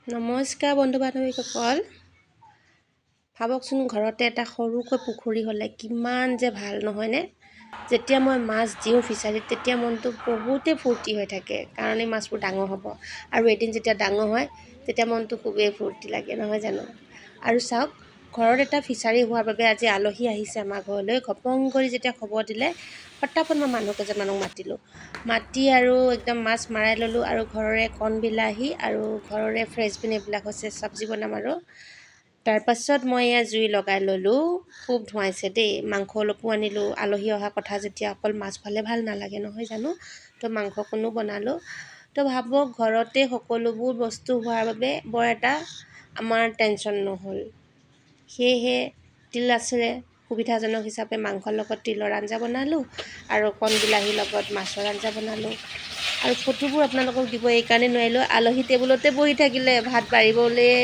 নমস্কাৰ বন্ধু বান্ধৱীসকল। ভাবকচোন ঘৰতে এটা সৰুকৈ পুখুৰী হ'লে কিমান যে ভাল নহয়নে? যেতিয়া মই মাছ দিওঁ ফিছাৰীত তেতিয়া মনটো বহুতেই ফূৰ্তি হৈ থাকে, কাৰণ এই মাছবোৰ ডাঙৰ হ'ব আৰু এদিন যেতিয়া ডাঙৰ হয় তেতিয়া মনটো খুবেই ফূৰ্তি লাগে, নহয় জানো? আৰু চাওক, ঘৰত এটা ফিছাৰী হোৱাৰ বাবে আজি আলহী আহিছে আমাৰ ঘৰলৈ। ঘপং কৰি যেতিয়া খবৰ দিলে ফটাফট মই মানুহ কেইজনমানক মাতি আৰু একদম মাছ মাৰাই ল'লোঁ আৰু ঘৰৰে কণ বিলাহী আৰু ঘৰৰে ফ্ৰেঞ্চবিন এইবিলাক হৈছে চব্জি বনাম। আৰু তাৰপাছত মই এয়া জুই লগাই ল'লোঁ। খুব ধুৱাইছে দেই। মাংস অলপো আনিলোঁ। আলহী অহা কথা যেতিয়া অকল মাছ খালে ভাল নালাগে, নহয় জানো? তো মাংসকণো বনালোঁ। তো ভাবক, ঘৰতে সকলোবোৰ বস্তু হোৱাৰ বাবে বৰ এটা আমাৰ টেনশ্যন নহ'ল। সেয়েহে তিল আছিলে সুবিধাজনক হিচাপে মাংসৰ লগত তিলৰ আঞ্জা বনালোঁ আৰু কণ বিলাহীৰ লগত মাছৰ আঞ্জা বনালোঁ। আৰু ফটোবোৰ আপোনালোকক দিব এইকাৰণে নোৱাৰিলোঁ, আলহী টেবুলতে বহি থাকিলে ভাত বাঢ়িবলৈ